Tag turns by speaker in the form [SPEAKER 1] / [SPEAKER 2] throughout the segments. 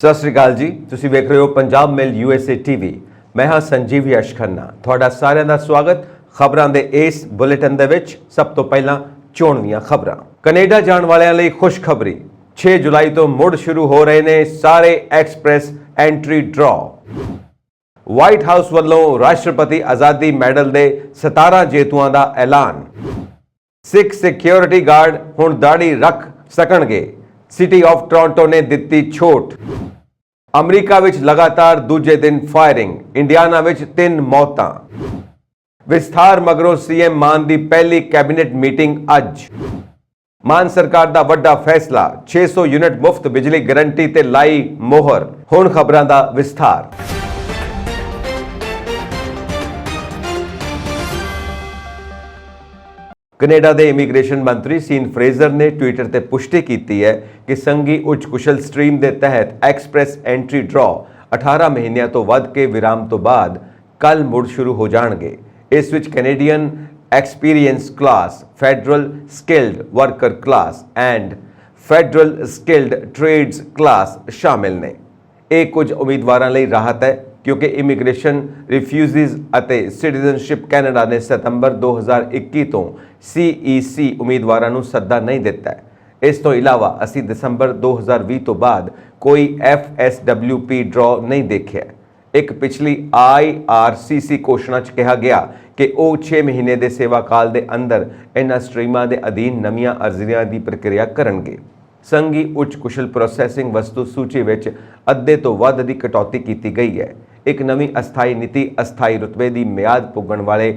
[SPEAKER 1] ਸਤਿ ਸ਼੍ਰੀ ਅਕਾਲ ਜੀ। ਤੁਸੀਂ ਵੇਖ ਰਹੇ ਹੋ ਪੰਜਾਬ ਮੇਲ USA TV। ਮੈਂ ਹਾਂ ਸੰਜੀਵ ਯਸ਼ ਖੰਨਾ। ਤੁਹਾਡਾ ਸਾਰਿਆਂ ਦਾ ਸਵਾਗਤ ਖਬਰਾਂ ਦੇ ਇਸ ਬੁਲੇਟਿਨ ਦੇ ਵਿੱਚ। ਸਭ ਤੋਂ ਪਹਿਲਾਂ ਚੋਣ ਦੀਆਂ ਖਬਰਾਂ। ਕੈਨੇਡਾ ਜਾਣ ਵਾਲਿਆਂ ਲਈ ਖੁਸ਼ਖਬਰੀ। 6 ਜੁਲਾਈ ਤੋਂ ਮੁੜ ਸ਼ੁਰੂ ਹੋ ਰਹੇ ਨੇ ਸਾਰੇ express entry draw. White house ਵੱਲੋਂ ਰਾਸ਼ਟਰਪਤੀ ਆਜ਼ਾਦੀ ਮੈਡਲ ਦੇ 17 ਜੇਤੂਆਂ ਦਾ ਐਲਾਨ। ਸਿੱਖ ਸਿਕਿਉਰਿਟੀ ਗਾਰਡ ਹੁਣ ਦਾੜੀ ਰੱਖ ਸਕਣਗੇ। ਸਿਟੀ ਆਫ ਟੋਰਾਂਟੋ ਨੇ ਦਿੱਤੀ ਛੋਟ। ਅਮਰੀਕਾ ਵਿੱਚ ਲਗਾਤਾਰ ਦੂਜੇ ਦਿਨ ਫਾਇਰਿੰਗ। ਇੰਡੀਆਨਾ ਵਿੱਚ 3 ਮੌਤਾਂ। ਵਿਸਥਾਰ ਮਗਰੋਂ ਸੀਐਮ ਮਾਨ ਦੀ ਪਹਿਲੀ ਕੈਬਨਿਟ ਮੀਟਿੰਗ ਅੱਜ। ਮਾਨ ਸਰਕਾਰ ਦਾ ਵੱਡਾ ਫੈਸਲਾ 600 ਯੂਨਿਟ ਮੁਫਤ ਬਿਜਲੀ ਗਰੰਟੀ ਤੇ ਲਾਈ ਮੋਹਰ। ਹੁਣ ਖਬਰਾਂ ਦਾ ਵਿਸਥਾਰ। ਕੈਨੇਡਾ ਦੇ ਇਮੀਗ੍ਰੇਸ਼ਨ ਮੰਤਰੀ ਸੀਨ ਫਰੇਜ਼ਰ ਨੇ ਟਵਿੱਟਰ ਤੇ ਪੁਸ਼ਟੀ ਕੀਤੀ ਹੈ ਕਿ ਸੰਘੀ ਉੱਚ ਕੁਸ਼ਲ ਸਟ੍ਰੀਮ ਦੇ ਤਹਿਤ ਐਕਸਪ੍ਰੈਸ ਐਂਟਰੀ ਡਰਾਅ 18 ਮਹੀਨਿਆਂ ਤੋਂ ਵੱਧ ਕੇ ਵਿਰਾਮ ਤੋਂ ਬਾਅਦ ਕੱਲ ਮੁੜ ਸ਼ੁਰੂ ਹੋ ਜਾਣਗੇ। ਇਸ ਵਿੱਚ Canadian experience class, federal skilled worker class and federal skilled trades class ਸ਼ਾਮਿਲ ਨੇ। ਇਹ ਕੁਝ ਉਮੀਦਵਾਰਾਂ ਲਈ ਰਾਹਤ ਹੈ ਕਿਉਂਕਿ ਇਮੀਗ੍ਰੇਸ਼ਨ ਰਿਫਿਊਜੀਜ਼ ਅਤੇ ਸਿਟੀਜ਼ਨਸ਼ਿਪ ਕੈਨੇਡਾ ਨੇ ਸਤੰਬਰ 2021 ਤੋਂ CEC ਉਮੀਦਵਾਰਾਂ ਨੂੰ ਸੱਦਾ ਨਹੀਂ ਦਿੱਤਾ ਹੈ। ਇਸ ਤੋਂ ਇਲਾਵਾ ਅਸੀਂ ਦਸੰਬਰ 2020 ਤੋਂ ਬਾਅਦ ਕੋਈ FSWP ਡਰਾਅ ਨਹੀਂ ਦੇਖਿਆ। ਇੱਕ ਪਿਛਲੀ IRCC ਘੋਸ਼ਣਾ 'ਚ ਕਿਹਾ ਗਿਆ ਕਿ ਉਹ 6 ਮਹੀਨੇ ਦੇ ਸੇਵਾ ਕਾਲ ਦੇ ਅੰਦਰ ਇਹਨਾਂ ਸਟ੍ਰੀਮਾਂ ਦੇ ਅਧੀਨ ਨਵੀਆਂ ਅਰਜ਼ੀਆਂ ਦੀ ਪ੍ਰਕਿਰਿਆ ਕਰਨਗੇ। ਸੰਘੀ ਉੱਚ ਕੁਸ਼ਲ ਪ੍ਰੋਸੈਸਿੰਗ ਵਸਤੂ ਸੂਚੀ ਵਿੱਚ ਅੱਧੇ ਤੋਂ ਵੱਧ ਦੀ ਕਟੌਤੀ ਕੀਤੀ ਗਈ ਹੈ। ਇੱਕ ਨਵੀਂ ਅਸਥਾਈ ਨੀਤੀ ਅਸਥਾਈ ਰੁਤਬੇ ਦੀ ਮਿਆਦ ਪੁੱਗਣ ਵਾਲੇ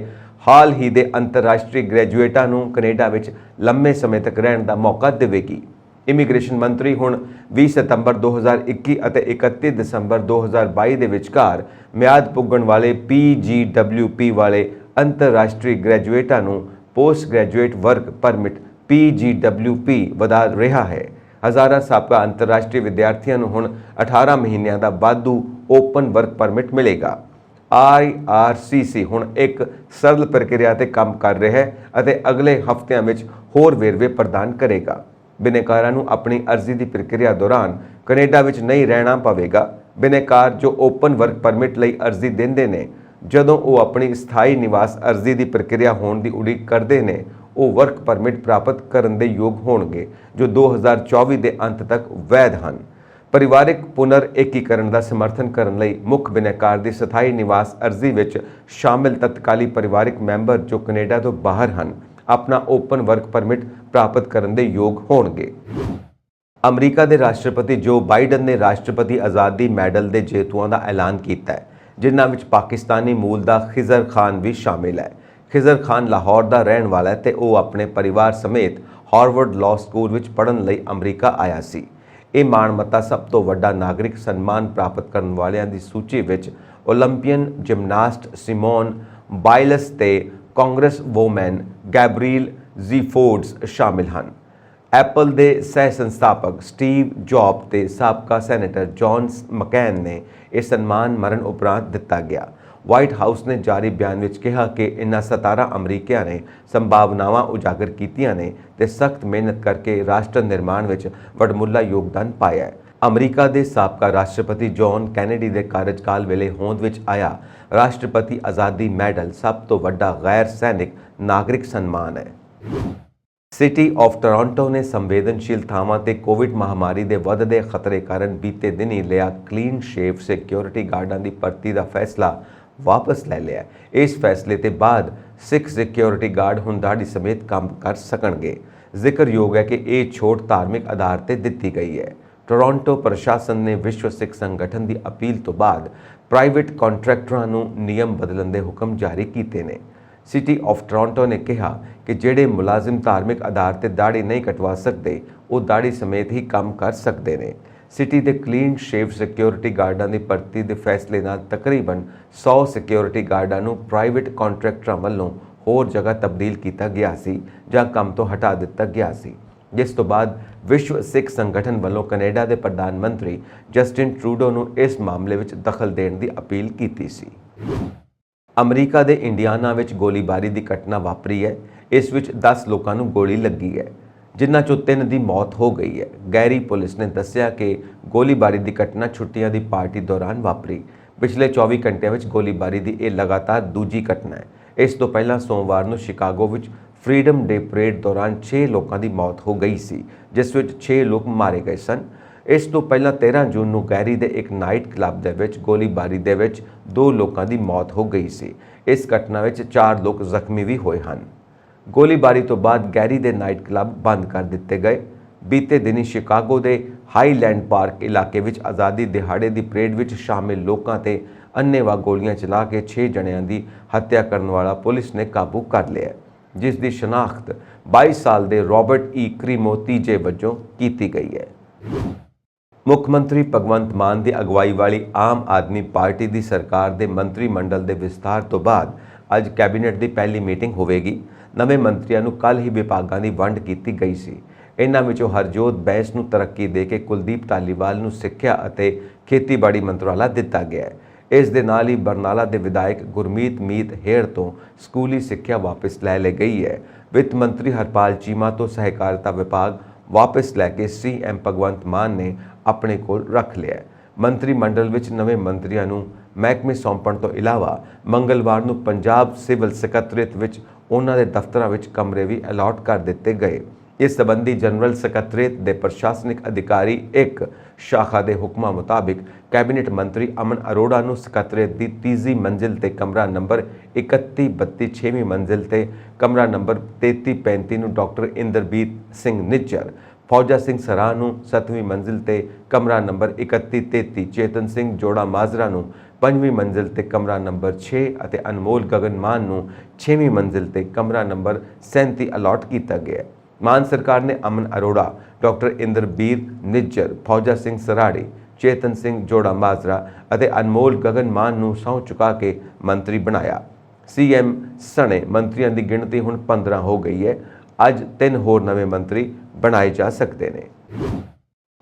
[SPEAKER 1] ਹਾਲ ਹੀ ਦੇ ਅੰਤਰਰਾਸ਼ਟਰੀ ਗ੍ਰੈਜੂਏਟਾਂ ਨੂੰ ਕੈਨੇਡਾ ਵਿੱਚ ਲੰਮੇ ਸਮੇਂ ਤੱਕ ਰਹਿਣ ਦਾ ਮੌਕਾ ਦੇਵੇਗੀ। ਇਮੀਗ੍ਰੇਸ਼ਨ ਮੰਤਰੀ ਹੁਣ 20 ਸਤੰਬਰ 2021 ਅਤੇ 31 ਦਸੰਬਰ 2022 ਦੇ ਵਿਚਕਾਰ ਮਿਆਦ ਪੁੱਗਣ ਵਾਲੇ PGWP ਵਾਲੇ ਅੰਤਰਰਾਸ਼ਟਰੀ ਗ੍ਰੈਜੂਏਟਾਂ ਨੂੰ post graduate work permit PGWP ਵਧਾ ਰਿਹਾ ਹੈ। ਹਜ਼ਾਰਾਂ ਸਾਬਕਾ ਅੰਤਰਰਾਸ਼ਟਰੀ ਵਿਦਿਆਰਥੀਆਂ ਨੂੰ ਹੁਣ 18 ਮਹੀਨਿਆਂ ਦਾ ਵਾਧੂ ਓਪਨ ਵਰਕ ਪਰਮਿਟ ਮਿਲੇਗਾ। IRCC ਹੁਣ ਇੱਕ ਸਰਲ ਪ੍ਰਕਿਰਿਆ ਤੇ ਕੰਮ ਕਰ ਰਿਹਾ ਹੈ ਅਤੇ ਅਗਲੇ ਹਫ਼ਤਿਆਂ ਵਿੱਚ ਹੋਰ ਵੇਰਵੇ ਪ੍ਰਦਾਨ ਕਰੇਗਾ। ਬਿਨੈਕਾਰਾਂ ਨੂੰ ਆਪਣੀ ਅਰਜ਼ੀ ਦੀ ਪ੍ਰਕਿਰਿਆ ਦੌਰਾਨ ਕੈਨੇਡਾ ਵਿੱਚ ਨਹੀਂ ਰਹਿਣਾ ਪਵੇਗਾ। ਬਿਨੈਕਾਰ ਜੋ ਓਪਨ ਵਰਕ ਪਰਮਿਟ ਲਈ ਅਰਜ਼ੀ ਦਿੰਦੇ ਨੇ, ਜਦੋਂ ਉਹ ਆਪਣੀ ਸਥਾਈ ਨਿਵਾਸ ਅਰਜ਼ੀ ਦੀ ਪ੍ਰਕਿਰਿਆ ਹੋਣ ਦੀ ਉਡੀਕ ਕਰਦੇ ਨੇ, ਉਹ ਵਰਕ ਪਰਮਿਟ ਪ੍ਰਾਪਤ ਕਰਨ ਦੇ ਯੋਗ ਹੋਣਗੇ ਜੋ 2024 ਦੇ ਅੰਤ ਤੱਕ ਵੈਧ ਹਨ। ਪਰਿਵਾਰਕ ਪੁਨਰ ਏਕੀਕਰਨ ਦਾ ਸਮਰਥਨ ਕਰਨ ਲਈ ਮੁੱਖ ਬਿਨੈਕਾਰ ਦੀ ਸਥਾਈ ਨਿਵਾਸ ਅਰਜ਼ੀ ਵਿੱਚ ਸ਼ਾਮਿਲ ਤਤਕਾਲੀ ਪਰਿਵਾਰਕ ਮੈਂਬਰ ਜੋ ਕੈਨੇਡਾ ਤੋਂ ਬਾਹਰ ਹਨ ਆਪਣਾ ਓਪਨ ਵਰਕ ਪਰਮਿਟ ਪ੍ਰਾਪਤ ਕਰਨ ਦੇ ਯੋਗ ਹੋਣਗੇ। ਅਮਰੀਕਾ ਦੇ ਰਾਸ਼ਟਰਪਤੀ ਜੋ ਬਾਈਡਨ ਨੇ ਰਾਸ਼ਟਰਪਤੀ ਆਜ਼ਾਦੀ ਮੈਡਲ ਦੇ ਜੇਤੂਆਂ ਦਾ ਐਲਾਨ ਕੀਤਾ ਹੈ, ਜਿਨ੍ਹਾਂ ਵਿੱਚ ਪਾਕਿਸਤਾਨੀ ਮੂਲ ਦਾ ਖਿਜ਼ਰ ਖਾਨ ਵੀ ਸ਼ਾਮਿਲ ਹੈ। ਖਿਜ਼ਰ ਖਾਨ ਲਾਹੌਰ ਦਾ ਰਹਿਣ ਵਾਲਾ ਹੈ ਤੇ ਉਹ ਆਪਣੇ ਪਰਿਵਾਰ ਸਮੇਤ ਹਾਰਵਰਡ ਲਾਅ ਸਕੂਲ ਵਿੱਚ ਪੜ੍ਹਨ ਲਈ ਅਮਰੀਕਾ ਆਇਆ ਸੀ। ਇਹ ਮਾਣਮੱਤਾ ਸਭ ਤੋਂ ਵੱਡਾ ਨਾਗਰਿਕ ਸਨਮਾਨ ਪ੍ਰਾਪਤ ਕਰਨ ਵਾਲਿਆਂ ਦੀ ਸੂਚੀ ਵਿੱਚ ਓਲੰਪੀਅਨ ਜਿਮਨਾਸਟ ਸਿਮੋਨ ਬਾਇਲਸ ਤੇ ਕਾਂਗਰਸ ਵੂਮੈਨ ਗੈਬਰੀਲ ਜ਼ੀਫੋਰਡਸ ਸ਼ਾਮਿਲ ਹਨ। ਐਪਲ ਦੇ ਸਹਿ ਸੰਸਥਾਪਕ ਸਟੀਵ ਜੌਬ ਤੇ ਸਾਬਕਾ ਸੈਨੇਟਰ ਜੌਨ ਮਕੈਨ ਨੇ ਇਹ ਸਨਮਾਨ ਮਰਨ ਉਪਰੰਤ ਦਿੱਤਾ ਗਿਆ। ਵਾਈਟ ਹਾਊਸ ਨੇ ਜਾਰੀ ਬਿਆਨ ਵਿੱਚ ਕਿਹਾ ਕਿ ਇਨ੍ਹਾਂ 17 ਅਮਰੀਕੀਆਂ ਨੇ ਸੰਭਾਵਨਾਵਾਂ ਉਜਾਗਰ ਕੀਤੀਆਂ ਨੇ ਤੇ ਸਖਤ ਮਿਹਨਤ ਕਰਕੇ ਰਾਸ਼ਟਰ ਨਿਰਮਾਣ ਵਿੱਚ ਵਡਮੁੱਲਾ ਯੋਗਦਾਨ ਪਾਇਆ ਹੈ। ਅਮਰੀਕਾ ਦੇ ਸਾਬਕਾ ਰਾਸ਼ਟਰਪਤੀ ਜੌਨ ਕੈਨੇਡੀ ਦੇ ਕਾਰਜਕਾਲ ਵੇਲੇ ਹੋਂਦ ਵਿੱਚ ਆਇਆ ਰਾਸ਼ਟਰਪਤੀ ਆਜ਼ਾਦੀ ਮੈਡਲ ਸਭ ਤੋਂ ਵੱਡਾ ਗੈਰ ਸੈਨਿਕ ਨਾਗਰਿਕ ਸਨਮਾਨ ਹੈ। ਸਿਟੀ ਆਫ ਟੋਰਾਂਟੋ ਨੇ ਸੰਵੇਦਨਸ਼ੀਲ ਥਾਵਾਂ ਤੇ ਕੋਵਿਡ ਮਹਾਮਾਰੀ ਦੇ ਵੱਧਦੇ ਖਤਰੇ ਕਾਰਨ ਬੀਤੇ ਦਿਨੀ ਲਿਆ ਕਲੀਨ ਸ਼ੇਵ ਸਿਕਿਉਰਿਟੀ ਗਾਰਡਾਂ ਦੀ ਭਰਤੀ ਦਾ ਫੈਸਲਾ ਵਾਪਸ ਲੈ ਲਿਆ। ਇਸ ਫੈਸਲੇ ਤੇ ਬਾਅਦ ਸਿੱਖ ਸਿਕਿਉਰਿਟੀ ਗਾਰਡ ਹੁਣ ਦਾੜੀ ਸਮੇਤ ਕੰਮ ਕਰ ਸਕਣਗੇ। ਜ਼ਿਕਰਯੋਗ ਹੈ ਕਿ ਇਹ ਛੋਟ ਧਾਰਮਿਕ ਆਧਾਰ ਤੇ ਦਿੱਤੀ ਗਈ ਹੈ। ਟੋਰਾਂਟੋ ਪ੍ਰਸ਼ਾਸਨ ਨੇ ਵਿਸ਼ਵ ਸਿੱਖ ਸੰਗਠਨ ਦੀ ਅਪੀਲ ਤੋਂ ਬਾਅਦ ਪ੍ਰਾਈਵੇਟ ਕੰਟਰੈਕਟਰਾਂ ਨੂੰ ਨਿਯਮ ਬਦਲਣ ਦੇ ਹੁਕਮ ਜਾਰੀ ਕੀਤੇ ਨੇ। ਸਿਟੀ ਆਫ ਟੋਰਾਂਟੋ ਨੇ ਕਿਹਾ ਕਿ ਜਿਹੜੇ ਮੁਲਾਜ਼ਮ ਧਾਰਮਿਕ ਆਧਾਰ ਤੇ ਦਾੜੀ ਨਹੀਂ ਕਟਵਾ ਸਕਦੇ, ਉਹ ਦਾੜੀ ਸਮੇਤ ਹੀ ਕੰਮ ਕਰ ਸਕਦੇ ਨੇ। ਸਿਟੀ ਦੇ ਕਲੀਨ ਸ਼ੇਵ ਸਿਕਿਉਰਿਟੀ ਗਾਰਡਾਂ ਦੀ ਭਰਤੀ ਦੇ ਫੈਸਲੇ ਨਾਲ ਤਕਰੀਬਨ 100 ਸਿਕਿਉਰਿਟੀ ਗਾਰਡਾਂ ਨੂੰ ਪ੍ਰਾਈਵੇਟ ਕੰਟਰੈਕਟਰਾਂ ਵੱਲੋਂ ਹੋਰ ਜਗ੍ਹਾ ਤਬਦੀਲ ਕੀਤਾ ਗਿਆ ਸੀ ਜਾਂ ਕੰਮ ਤੋਂ ਹਟਾ ਦਿੱਤਾ ਗਿਆ ਸੀ, ਜਿਸ ਤੋਂ ਬਾਅਦ ਵਿਸ਼ਵ ਸਿੱਖ ਸੰਗਠਨ ਵੱਲੋਂ ਕੈਨੇਡਾ ਦੇ ਪ੍ਰਧਾਨ ਮੰਤਰੀ ਜਸਟਿਨ ਟਰੂਡੋ ਨੂੰ ਇਸ ਮਾਮਲੇ ਵਿੱਚ ਦਖਲ ਦੇਣ ਦੀ ਅਪੀਲ ਕੀਤੀ ਸੀ। ਅਮਰੀਕਾ ਦੇ ਇੰਡੀਆਨਾ ਵਿੱਚ ਗੋਲੀਬਾਰੀ ਦੀ ਘਟਨਾ ਵਾਪਰੀ ਹੈ। ਇਸ ਵਿੱਚ 10 ਲੋਕਾਂ ਨੂੰ ਗੋਲੀ ਲੱਗੀ ਹੈ। ਜਿਨ੍ਹਾਂ ਚੋਂ 3 ਦੀ ਮੌਤ ਹੋ ਗਈ ਹੈ। ਗੈਰੀ ਪੁਲਿਸ ਨੇ ਦੱਸਿਆ ਕਿ ਗੋਲੀਬਾਰੀ ਦੀ ਘਟਨਾ ਛੁੱਟੀਆਂ ਦੀ ਪਾਰਟੀ ਦੌਰਾਨ ਵਾਪਰੀ। ਪਿਛਲੇ 24 ਘੰਟਿਆਂ ਵਿੱਚ ਗੋਲੀਬਾਰੀ ਦੀ ਇਹ ਲਗਾਤਾਰ ਦੂਜੀ ਘਟਨਾ ਹੈ। ਇਸ ਤੋਂ ਪਹਿਲਾਂ ਸੋਮਵਾਰ ਨੂੰ ਸ਼ਿਕਾਗੋ ਵਿੱਚ ਫਰੀडम ਡੇ ਪਰੇਡ ਦੌਰਾਨ 6 ਲੋਕਾਂ ਦੀ ਮੌਤ ਹੋ ਗਈ ਸੀ, ਜਿਸ ਵਿੱਚ 6 ਲੋਕ ਮਾਰੇ ਗਏ ਸਨ। ਇਸ ਤੋਂ ਪਹਿਲਾਂ 13 ਜੂਨ ਨੂੰ ਗੈਰੀ ਦੇ ਇੱਕ ਨਾਈਟ ਕਲੱਬ ਦੇ ਵਿੱਚ ਗੋਲੀਬਾਰੀ ਦੇ ਵਿੱਚ 2 ਲੋਕਾਂ ਦੀ ਮੌਤ ਹੋ ਗਈ ਸੀ। ਇਸ ਘਟਨਾ ਵਿੱਚ 4 ਲੋਕ ਜ਼ਖਮੀ ਵੀ ਹੋਏ ਹਨ। ਗੋਲੀਬਾਰੀ ਤੋਂ ਬਾਅਦ ਗੈਰੀ ਦੇ ਨਾਈਟ ਕਲੱਬ ਬੰਦ ਕਰ ਦਿੱਤੇ ਗਏ। ਬੀਤੇ ਦਿਨੀ ਸ਼ਿਕਾਗੋ ਦੇ ਹਾਈਲੈਂਡ ਪਾਰਕ ਇਲਾਕੇ ਵਿੱਚ ਆਜ਼ਾਦੀ ਦਿਹਾੜੇ ਦੀ ਪਰੇਡ ਵਿੱਚ ਸ਼ਾਮਿਲ ਲੋਕਾਂ ਤੇ ਅੰਨ੍ਹੇਵਾਹ ਗੋਲੀਆਂ ਚਲਾ ਕੇ 6 ਜਣਿਆਂ ਦੀ ਹੱਤਿਆ ਕਰਨ ਵਾਲਾ ਪੁਲਿਸ ਨੇ ਕਾਬੂ ਕਰ ਲਿਆ, ਜਿਸ ਦੀ ਸ਼ਨਾਖਤ 22 ਸਾਲ ਦੇ ਰੋਬਰਟ ਈ ਕ੍ਰੀਮੋ ਤੀਜੇ ਵਜੋਂ ਕੀਤੀ ਗਈ ਹੈ। ਮੁੱਖ ਮੰਤਰੀ ਭਗਵੰਤ ਮਾਨ ਦੀ ਅਗਵਾਈ ਵਾਲੀ ਆਮ ਆਦਮੀ ਪਾਰਟੀ ਦੀ ਸਰਕਾਰ ਦੇ ਮੰਤਰੀ ਮੰਡਲ ਦੇ ਵਿਸਥਾਰ ਤੋਂ ਬਾਅਦ ਅੱਜ ਕੈਬਨਿਟ ਦੀ ਪਹਿਲੀ ਮੀਟਿੰਗ ਹੋਵੇਗੀ। ਨਵੇਂ ਮੰਤਰੀਆਂ ਨੂੰ ਕੱਲ੍ਹ ਹੀ ਵਿਭਾਗਾਂ ਦੀ ਵੰਡ ਕੀਤੀ ਗਈ ਸੀ। ਇਹਨਾਂ ਵਿੱਚੋਂ ਹਰਜੋਤ ਬੈਂਸ ਨੂੰ ਤਰੱਕੀ ਦੇ ਕੇ ਕੁਲਦੀਪ ਧਾਲੀਵਾਲ ਨੂੰ ਸਿੱਖਿਆ ਅਤੇ ਖੇਤੀਬਾੜੀ ਮੰਤਰਾਲਾ ਦਿੱਤਾ ਗਿਆ ਹੈ। ਇਸ ਦੇ ਨਾਲ ਹੀ ਬਰਨਾਲਾ ਦੇ ਵਿਧਾਇਕ ਗੁਰਮੀਤ ਮੀਤ ਹੇਰ ਤੋਂ ਸਕੂਲੀ ਸਿੱਖਿਆ ਵਾਪਸ ਲੈ ਲਈ ਗਈ ਹੈ। ਵਿੱਤ ਮੰਤਰੀ ਹਰਪਾਲ ਚੀਮਾ ਤੋਂ ਸਹਿਕਾਰਤਾ ਵਿਭਾਗ ਵਾਪਸ ਲੈ ਕੇ ਸੀਐਮ ਭਗਵੰਤ ਮਾਨ ਨੇ ਆਪਣੇ ਕੋਲ ਰੱਖ ਲਿਆ ਹੈ। ਮੰਤਰੀ ਮੰਡਲ ਵਿੱਚ ਨਵੇਂ ਮੰਤਰੀਆਂ ਨੂੰ ਮਹਿਕਮੇ ਸੌਂਪਣ ਤੋਂ ਇਲਾਵਾ ਮੰਗਲਵਾਰ ਨੂੰ ਪੰਜਾਬ ਸਿਵਲ ਸਕੱਤਰੇਤ ਵਿੱਚ ਉਹਨਾਂ ਦੇ ਦਫ਼ਤਰਾਂ ਵਿੱਚ ਕਮਰੇ ਵੀ ਅਲਾਟ ਕਰ ਦਿੱਤੇ ਗਏ। ਇਸ ਸੰਬੰਧੀ ਜਨਰਲ ਸਕੱਤਰੇਤ ਦੇ ਪ੍ਰਸ਼ਾਸਨਿਕ ਅਧਿਕਾਰੀ ਇੱਕ ਸ਼ਾਖਾ ਦੇ ਹੁਕਮਾਂ ਮੁਤਾਬਿਕ ਕੈਬਨਿਟ ਮੰਤਰੀ ਅਮਨ ਅਰੋੜਾ ਨੂੰ ਸਕੱਤਰੇਤ ਦੀ 3 ਮੰਜ਼ਿਲ ਤੇ ਕਮਰਾ ਨੰਬਰ 3132, 6ਵੀਂ ਮੰਜ਼ਿਲ ਤੇ ਕਮਰਾ ਨੰਬਰ 3335 ਨੂੰ ਡਾਕਟਰ ਇੰਦਰਬੀਰ ਸਿੰਘ ਨਿੱਜਰ, ਫੌਜਾ ਸਿੰਘ ਸਰਾਹ ਨੂੰ 7ਵੀਂ ਮੰਜ਼ਿਲ ਤੇ ਕਮਰਾ ਨੰਬਰ 3133, ਚੇਤਨ ਸਿੰਘ ਜੋੜਾ ਮਾਜਰਾ ਨੂੰ 5ਵੀਂ ਮੰਜ਼ਿਲ ਤੇ ਕਮਰਾ ਨੰਬਰ 6 ਅਤੇ ਅਨਮੋਲ ਗਗਨ ਮਾਨ ਨੂੰ 6ਵੀਂ ਮੰਜ਼ਿਲ ਤੇ ਕਮਰਾ ਨੰਬਰ 37 ਅਲਾਟ ਕੀਤਾ ਗਿਆ। ਮਾਨ ਸਰਕਾਰ ਨੇ ਅਮਨ ਅਰੋੜਾ, ਡਾਕਟਰ ਇੰਦਰਬੀਰ ਨਿੱਜਰ, ਫੌਜਾ ਸਿੰਘ ਸਰਾੜੀ, ਚੇਤਨ ਸਿੰਘ ਜੋੜਾ ਮਾਜਰਾ ਅਤੇ ਅਨਮੋਲ ਗਗਨ ਮਾਨ ਨੂੰ ਸਹੁੰ ਚੁਕਾ ਕੇ ਮੰਤਰੀ ਬਣਾਇਆ। ਸੀਐਮ ਸਣੇ ਮੰਤਰੀਆਂ ਦੀ ਗਿਣਤੀ ਹੁਣ 15 ਹੋ ਗਈ ਹੈ। ਅੱਜ 3 ਹੋਰ ਨਵੇਂ ਮੰਤਰੀ ਬਣਾਏ ਜਾ ਸਕਦੇ ਨੇ।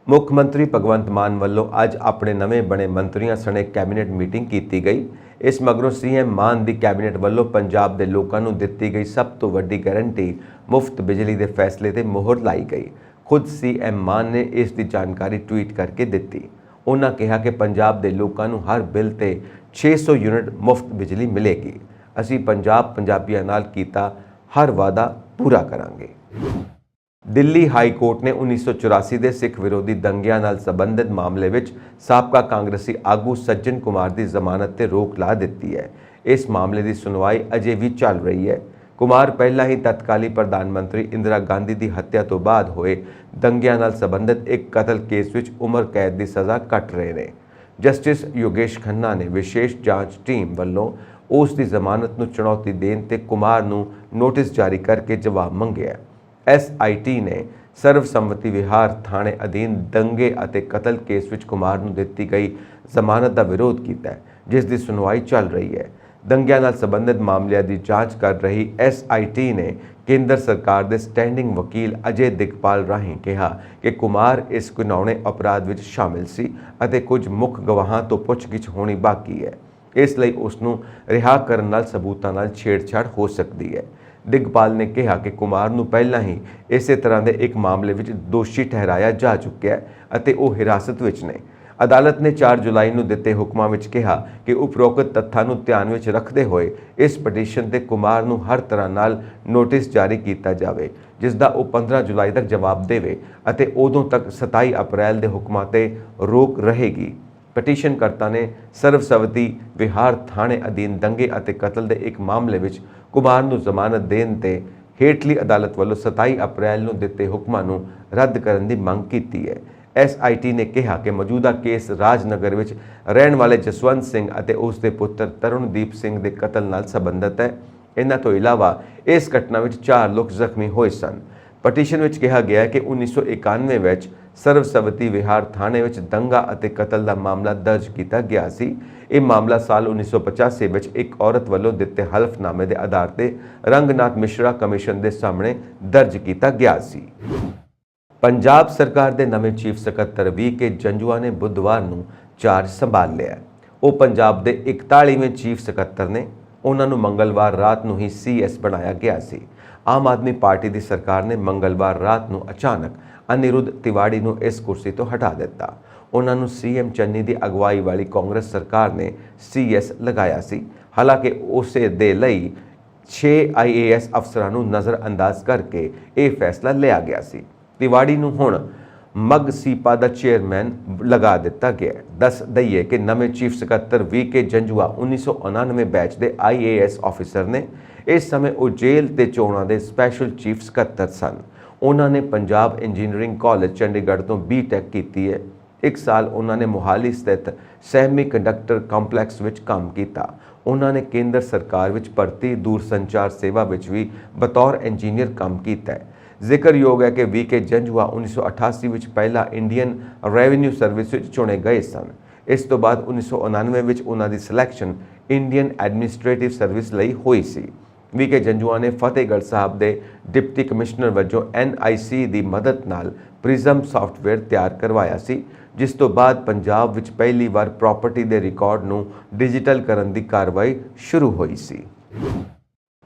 [SPEAKER 1] ਮੁੱਖ ਮੰਤਰੀ ਭਗਵੰਤ ਮਾਨ ਵੱਲੋਂ ਅੱਜ ਆਪਣੇ ਨਵੇਂ ਬਣੇ ਮੰਤਰੀਆਂ ਸਣੇ ਕੈਬਨਿਟ ਮੀਟਿੰਗ ਕੀਤੀ ਗਈ। ਇਸ ਮਗਰੋਂ ਸੀਐਮ ਮਾਨ ਦੀ ਕੈਬਨਿਟ ਵੱਲੋਂ ਪੰਜਾਬ ਦੇ ਲੋਕਾਂ ਨੂੰ ਦਿੱਤੀ ਗਈ ਸਭ ਤੋਂ ਵੱਡੀ ਗਾਰੰਟੀ ਮੁਫਤ ਬਿਜਲੀ ਦੇ ਫੈਸਲੇ ਤੇ ਮੋਹਰ ਲਾਈ ਗਈ। ਖੁਦ ਸੀਐਮ ਮਾਨ ਨੇ ਇਸ ਦੀ ਜਾਣਕਾਰੀ ਟਵੀਟ ਕਰਕੇ ਦਿੱਤੀ। ਉਹਨਾਂ ਕਿਹਾ ਕਿ ਪੰਜਾਬ ਦੇ ਲੋਕਾਂ ਨੂੰ ਹਰ ਬਿੱਲ ਤੇ 600 ਯੂਨਿਟ ਮੁਫਤ ਬਿਜਲੀ ਮਿਲੇਗੀ। ਅਸੀਂ ਪੰਜਾਬੀਆਂ ਨਾਲ ਕੀਤਾ ਹਰ ਵਾਅਦਾ ਪੂਰਾ ਕਰਾਂਗੇ। ਦਿੱਲੀ ਹਾਈ ਕੋਰਟ ਨੇ 1984 ਦੇ ਸਿੱਖ ਵਿਰੋਧੀ ਦੰਗਿਆਂ ਨਾਲ ਸੰਬੰਧਿਤ ਮਾਮਲੇ ਵਿੱਚ ਸਾਬਕਾ ਕਾਂਗਰਸੀ ਆਗੂ ਸੱਜਣ ਕੁਮਾਰ ਦੀ ਜ਼ਮਾਨਤ ਤੇ ਰੋਕ ਲਾ ਦਿੱਤੀ ਹੈ। ਇਸ ਮਾਮਲੇ ਦੀ ਸੁਣਵਾਈ ਅਜੇ ਵੀ ਚੱਲ ਰਹੀ ਹੈ। ਕੁਮਾਰ ਪਹਿਲਾਂ ਹੀ ਤਤਕਾਲੀ ਪ੍ਰਧਾਨ ਮੰਤਰੀ ਇੰਦਰਾ ਗਾਂਧੀ ਦੀ ਹੱਤਿਆ ਤੋਂ ਬਾਅਦ ਹੋਏ ਦੰਗਿਆਂ ਨਾਲ ਸੰਬੰਧਿਤ ਇੱਕ ਕਤਲ ਕੇਸ ਵਿੱਚ ਉਮਰ ਕੈਦ ਦੀ ਸਜ਼ਾ ਕੱਟ ਰਹੇ ਨੇ। ਜਸਟਿਸ ਯੋਗੇਸ਼ ਖੰਨਾ ਨੇ ਵਿਸ਼ੇਸ਼ ਜਾਂਚ ਟੀਮ ਵੱਲੋਂ ਉਸ ਦੀ ਜ਼ਮਾਨਤ ਨੂੰ ਚੁਣੌਤੀ ਦੇਣ ਤੇ ਕੁਮਾਰ ਨੂੰ ਨੋਟਿਸ ਜਾਰੀ ਕਰਕੇ ਜਵਾਬ ਮੰਗਿਆ। SIT ਨੇ ਸਰਵਸੰਮਤੀ ਵਿਹਾਰ ਥਾਣੇ ਅਧੀਨ ਦੰਗੇ ਅਤੇ ਕਤਲ ਕੇਸ ਵਿੱਚ ਕੁਮਾਰ ਨੂੰ ਦਿੱਤੀ ਗਈ ਜ਼ਮਾਨਤ ਦਾ ਵਿਰੋਧ ਕੀਤਾ ਹੈ, ਜਿਸ ਦੀ ਸੁਣਵਾਈ ਚੱਲ ਰਹੀ ਹੈ। ਦੰਗਿਆਂ ਨਾਲ ਸੰਬੰਧਿਤ ਮਾਮਲਿਆਂ ਦੀ ਜਾਂਚ ਕਰ ਰਹੀ SIT ਨੇ ਕੇਂਦਰ ਸਰਕਾਰ ਦੇ ਸਟੈਂਡਿੰਗ ਵਕੀਲ ਅਜੇ ਦਿਗਪਾਲ ਰਾਹੀਂ ਕਿਹਾ ਕਿ ਕੁਮਾਰ ਇਸ ਘਿਨਾਉਣੇ ਅਪਰਾਧ ਵਿੱਚ ਸ਼ਾਮਿਲ ਸੀ ਅਤੇ ਕੁਝ ਮੁੱਖ ਗਵਾਹਾਂ ਤੋਂ ਪੁੱਛਗਿੱਛ ਹੋਣੀ ਬਾਕੀ ਹੈ। ਇਸ ਲਈ ਉਸ ਨੂੰ ਰਿਹਾ ਕਰਨ ਨਾਲ ਸਬੂਤਾਂ ਨਾਲ ਛੇੜਛਾੜ ਹੋ ਸਕਦੀ ਹੈ। ਦਿਗਪਾਲ ਨੇ ਕਿਹਾ ਕਿ ਕੁਮਾਰ ਨੂੰ ਪਹਿਲਾਂ ਹੀ ਇਸੇ ਤਰ੍ਹਾਂ ਦੇ ਇੱਕ ਮਾਮਲੇ ਵਿੱਚ ਦੋਸ਼ੀ ਠਹਿਰਾਇਆ ਜਾ ਚੁੱਕਿਆ ਹੈ ਅਤੇ ਉਹ ਹਿਰਾਸਤ ਵਿੱਚ ਨੇ। ਅਦਾਲਤ ਨੇ 4 ਜੁਲਾਈ ਨੂੰ ਦਿੱਤੇ ਹੁਕਮਾਂ ਵਿੱਚ ਕਿਹਾ ਕਿ ਉਪਰੋਕਤ ਤੱਥਾਂ ਨੂੰ ਧਿਆਨ ਵਿੱਚ ਰੱਖਦੇ ਹੋਏ ਇਸ ਪਟੀਸ਼ਨ ਤੇ ਕੁਮਾਰ ਨੂੰ ਹਰ ਤਰ੍ਹਾਂ ਨਾਲ ਨੋਟਿਸ ਜਾਰੀ ਕੀਤਾ ਜਾਵੇ, ਜਿਸ ਦਾ ਉਹ 15 ਜੁਲਾਈ ਤੱਕ ਜਵਾਬ ਦੇਵੇ ਅਤੇ ਉਦੋਂ ਤੱਕ 27 ਅਪ੍ਰੈਲ ਦੇ ਹੁਕਮਾਂ ਤੇ ਰੋਕ ਰਹੇਗੀ। ਪਟੀਸ਼ਨਕਰਤਾ ਨੇ ਸਰਵਸੰਮਤੀ ਵਿਹਾਰ ਥਾਣੇ ਅਧੀਨ ਦੰਗੇ ਅਤੇ ਕਤਲ ਦੇ ਇੱਕ ਮਾਮਲੇ ਵਿੱਚ ਕੁਮਾਰ ਨੂੰ ਜ਼ਮਾਨਤ ਦੇਣ ਤੇ ਹੇਠਲੀ ਅਦਾਲਤ ਵੱਲੋਂ 27 ਅਪ੍ਰੈਲ ਨੂੰ ਦਿੱਤੇ ਹੁਕਮਾਂ ਨੂੰ ਰੱਦ ਕਰਨ ਦੀ ਮੰਗ ਕੀਤੀ ਹੈ। SIT ਨੇ ਕਿਹਾ ਕਿ ਮੌਜੂਦਾ ਕੇਸ ਰਾਜਨਗਰ ਵਿੱਚ ਰਹਿਣ ਵਾਲੇ ਜਸਵੰਤ ਸਿੰਘ ਅਤੇ ਉਸ ਦੇ ਪੁੱਤਰ ਤਰੁਣਦੀਪ ਸਿੰਘ ਦੇ ਕਤਲ ਨਾਲ ਸੰਬੰਧਿਤ ਹੈ। ਇਹਨਾਂ ਤੋਂ ਇਲਾਵਾ ਇਸ ਘਟਨਾ ਵਿੱਚ 4 ਲੋਕ ਜ਼ਖਮੀ ਹੋਏ ਸਨ। ਪਟੀਸ਼ਨ ਵਿੱਚ ਕਿਹਾ ਗਿਆ ਹੈ ਕਿ 1991 ਵਿੱਚ ਸਰਵਸੰਮਤੀ ਵਿਹਾਰ ਥਾਣੇ ਵਿੱਚ ਦੰਗਾ ਅਤੇ ਕਤਲ ਦਾ ਮਾਮਲਾ ਦਰਜ ਕੀਤਾ ਗਿਆ ਸੀ। ਇਹ ਮਾਮਲਾ ਸਾਲ 1985 ਵਿੱਚ ਇੱਕ ਔਰਤ ਵੱਲੋਂ ਦਿੱਤੇ ਹਲਫਨਾਮੇ ਦੇ ਆਧਾਰ ਤੇ ਰੰਗਨਾਥ ਮਿਸ਼ਰਾ ਕਮਿਸ਼ਨ ਦੇ ਸਾਹਮਣੇ ਦਰਜ ਕੀਤਾ ਗਿਆ ਸੀ। ਪੰਜਾਬ ਸਰਕਾਰ ਦੇ ਨਵੇਂ ਚੀਫ ਸਕੱਤਰ VK ਜੰਜੂਆ ਨੇ ਬੁੱਧਵਾਰ ਨੂੰ ਚਾਰਜ ਸੰਭਾਲ ਲਿਆ। ਉਹ ਪੰਜਾਬ ਦੇ 41ਵੇਂ ਚੀਫ ਸਕੱਤਰ ਨੇ। ਉਹਨਾਂ ਨੂੰ ਮੰਗਲਵਾਰ ਰਾਤ ਨੂੰ ਹੀ CS ਬਣਾਇਆ ਗਿਆ ਸੀ। ਆਮ ਆਦਮੀ ਪਾਰਟੀ ਦੀ ਸਰਕਾਰ ਨੇ ਮੰਗਲਵਾਰ ਰਾਤ ਨੂੰ ਅਚਾਨਕ ਅਨਿਰੁੱਧ ਤਿਵਾੜੀ ਨੂੰ ਇਸ ਕੁਰਸੀ ਤੋਂ ਹਟਾ ਦਿੱਤਾ। ਉਹਨਾਂ ਨੂੰ ਸੀਐਮ ਚੰਨੀ ਦੀ ਅਗਵਾਈ ਵਾਲੀ ਕਾਂਗਰਸ ਸਰਕਾਰ ਨੇ ਸੀਐਸ ਲਗਾਇਆ ਸੀ। ਹਾਲਾਂਕਿ ਉਸੇ ਦੇ ਲਈ 6 IAS ਅਫਸਰਾਂ ਨੂੰ ਨਜ਼ਰਅੰਦਾਜ਼ ਕਰਕੇ ਇਹ ਫੈਸਲਾ ਲਿਆ ਗਿਆ ਸੀ। ਤਿਵਾੜੀ ਨੂੰ ਹੁਣ ਮਗਸੀਪਾ ਦਾ ਚੇਅਰਮੈਨ ਲਗਾ ਦਿੱਤਾ ਗਿਆ। ਦੱਸ ਦਈਏ ਕਿ ਨਵੇਂ ਚੀਫ ਸਕੱਤਰ VK ਜੰਜੂਆ 1999 ਬੈਚ ਦੇ IAS ਆਫਿਸਰ ਨੇ। ਇਸ ਸਮੇਂ ਉਹ ਜੇਲ੍ਹ ਤੇ ਚੋਣਾਂ ਦੇ ਸਪੈਸ਼ਲ ਚੀਫ ਸਕੱਤਰ ਸਨ। ਉਹਨਾਂ ਨੇ ਪੰਜਾਬ ਇੰਜੀਨੀਅਰਿੰਗ ਕਾਲਜ ਚੰਡੀਗੜ੍ਹ ਤੋਂ BTech ਕੀਤੀ ਹੈ। 1 ਸਾਲ ਉਹਨਾਂ ਨੇ ਮੁਹਾਲੀ ਸਥਿਤ ਸੈਮੀ ਕੰਡਕਟਰ ਕੰਪਲੈਕਸ ਵਿੱਚ ਕੰਮ ਕੀਤਾ। ਉਹਨਾਂ ਨੇ ਕੇਂਦਰ ਸਰਕਾਰ ਵਿੱਚ ਭਰਤੀ ਦੂਰਸੰਚਾਰ ਸੇਵਾ ਵਿੱਚ ਵੀ ਬਤੌਰ ਇੰਜੀਨੀਅਰ ਕੰਮ ਕੀਤਾ ਹੈ। ਜ਼ਿਕਰਯੋਗ ਹੈ ਕਿ VK ਜੰਜੂਆ 1988 ਵਿੱਚ ਪਹਿਲਾਂ ਇੰਡੀਅਨ ਰੈਵਨਿਊ ਸਰਵਿਸ ਵਿੱਚ ਚੁਣੇ ਗਏ ਸਨ। ਇਸ ਤੋਂ ਬਾਅਦ 1999 ਵਿੱਚ ਉਹਨਾਂ ਦੀ ਸਿਲੈਕਸ਼ਨ ਇੰਡੀਅਨ ਐਡਮਿਨਿਸਟ੍ਰੇਟਿਵ ਸਰਵਿਸ ਲਈ ਹੋਈ ਸੀ। VK ਜੰਜੂਆ ਨੇ ਫਤਿਹਗੜ੍ਹ ਸਾਹਿਬ ਦੇ ਡਿਪਟੀ ਕਮਿਸ਼ਨਰ ਵਜੋਂ NIC ਦੀ ਮਦਦ ਨਾਲ ਪ੍ਰਿਜ਼ਮ ਸੌਫਟਵੇਅਰ ਤਿਆਰ ਕਰਵਾਇਆ ਸੀ, ਜਿਸ ਤੋਂ ਬਾਅਦ ਪੰਜਾਬ ਵਿੱਚ ਪਹਿਲੀ ਵਾਰ ਪ੍ਰਾਪਰਟੀ ਦੇ ਰਿਕਾਰਡ ਨੂੰ ਡਿਜੀਟਲ ਕਰਨ ਦੀ ਕਾਰਵਾਈ ਸ਼ੁਰੂ ਹੋਈ ਸੀ।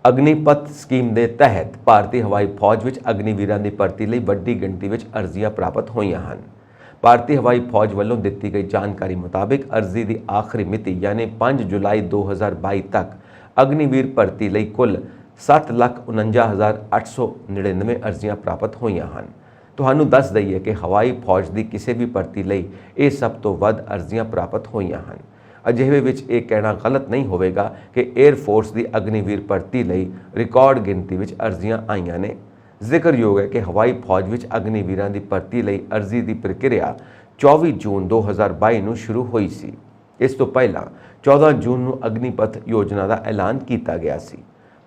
[SPEAKER 1] ਅਗਨੀਪਥ ਸਕੀਮ ਦੇ ਤਹਿਤ ਭਾਰਤੀ ਹਵਾਈ ਫੌਜ ਵਿੱਚ ਅਗਨੀਵੀਰਾਂ ਦੀ ਭਰਤੀ ਲਈ ਵੱਡੀ ਗਿਣਤੀ ਵਿੱਚ ਅਰਜ਼ੀਆਂ ਪ੍ਰਾਪਤ ਹੋਈਆਂ ਹਨ। ਭਾਰਤੀ ਹਵਾਈ ਫੌਜ ਵੱਲੋਂ ਦਿੱਤੀ ਗਈ ਜਾਣਕਾਰੀ ਮੁਤਾਬਿਕ ਅਰਜ਼ੀ ਦੀ ਆਖਰੀ ਮਿਤੀ ਯਾਨੀ 5 ਜੁਲਾਈ 2022 ਤੱਕ ਅਗਨੀਵੀਰ ਭਰਤੀ ਲਈ ਕੁੱਲ 7,49,899 ਅਰਜ਼ੀਆਂ ਪ੍ਰਾਪਤ ਹੋਈਆਂ ਹਨ। ਤੁਹਾਨੂੰ ਦੱਸ ਦਈਏ ਕਿ ਹਵਾਈ ਫੌਜ ਦੀ ਕਿਸੇ ਵੀ ਭਰਤੀ ਲਈ ਇਹ ਸਭ ਤੋਂ ਵੱਧ ਅਰਜ਼ੀਆਂ ਪ੍ਰਾਪਤ ਹੋਈਆਂ ਹਨ। ਅਜਿਹੇ ਵਿੱਚ ਇਹ ਕਹਿਣਾ ਗਲਤ ਨਹੀਂ ਹੋਵੇਗਾ ਕਿ 에ਅਰ ਫੋਰਸ ਦੀ ਅਗਨੀਵੀਰ ਭਰਤੀ ਲਈ ਰਿਕਾਰਡ ਗਿਣਤੀ ਵਿੱਚ ਅਰਜ਼ੀਆਂ ਆਈਆਂ ਨੇ। ਜ਼ਿਕਰਯੋਗ ਹੈ ਕਿ ਹਵਾਈ ਫੌਜ ਵਿੱਚ ਅਗਨੀਵੀਰਾਂ ਦੀ ਭਰਤੀ ਲਈ ਅਰਜ਼ੀ ਦੀ ਪ੍ਰਕਿਰਿਆ 24 ਜੂਨ 2022 ਨੂੰ ਸ਼ੁਰੂ ਹੋਈ ਸੀ। ਇਸ ਤੋਂ ਪਹਿਲਾਂ 14 ਜੂਨ ਨੂੰ ਅਗਨੀਪਥ ਯੋਜਨਾ ਦਾ ਐਲਾਨ ਕੀਤਾ ਗਿਆ ਸੀ।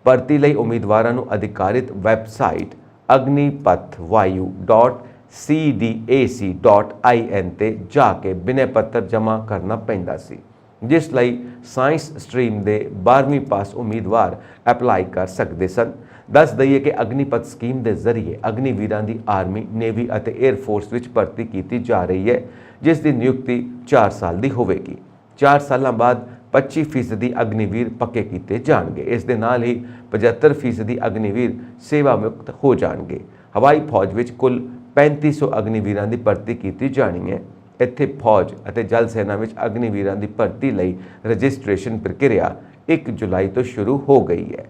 [SPEAKER 1] ਭਰਤੀ ਲਈ ਉਮੀਦਵਾਰਾਂ ਨੂੰ ਅਧਿਕਾਰਿਤ ਵੈਬਸਾਈਟ agnipath.vayu.cdac.in ਤੇ ਜਾ ਕੇ ਬਿਨੈ ਪੱਤਰ ਜਮ੍ਹਾਂ ਕਰਨਾ ਪੈਂਦਾ ਸੀ, ਜਿਸ ਲਈ ਸਾਇੰਸ ਸਟਰੀਮ ਦੇ 12ਵੀਂ ਪਾਸ ਉਮੀਦਵਾਰ ਅਪਲਾਈ ਕਰ ਸਕਦੇ ਸਨ। ਦੱਸ ਦਈਏ ਕਿ ਅਗਨੀਪਥ ਸਕੀਮ ਦੇ ਜ਼ਰੀਏ ਅਗਨੀਵੀਰਾਂ ਦੀ ਆਰਮੀ, ਨੇਵੀ ਅਤੇ 에ਅਰ ਫੋਰਸ ਵਿੱਚ ਭਰਤੀ ਕੀਤੀ ਜਾ ਰਹੀ ਹੈ, ਜਿਸ ਦੀ ਨਿਯੁਕਤੀ 4 ਸਾਲ ਦੀ ਹੋਵੇਗੀ। 4 ਸਾਲਾਂ ਬਾਅਦ 25% ਅਗਨੀਵੀਰ ਪੱਕੇ ਕੀਤੇ ਜਾਣਗੇ। ਇਸ ਦੇ ਨਾਲ ਹੀ 75% ਅਗਨੀਵੀਰ ਸੇਵਾ ਮੁਕਤ ਹੋ ਜਾਣਗੇ। ਹਵਾਈ ਫੌਜ ਵਿੱਚ ਕੁੱਲ 3500 ਅਗਨੀਵੀਰਾਂ ਦੀ ਭਰਤੀ ਕੀਤੀ ਜਾਣੀ ਹੈ। ਇੱਥੇ ਫੌਜ ਅਤੇ ਜਲ ਸੈਨਾ ਵਿੱਚ ਅਗਨੀਵੀਰਾਂ ਦੀ ਭਰਤੀ ਲਈ ਰਜਿਸਟ੍ਰੇਸ਼ਨ ਪ੍ਰਕਿਰਿਆ 1 ਜੁਲਾਈ ਤੋਂ ਸ਼ੁਰੂ ਹੋ ਗਈ ਹੈ।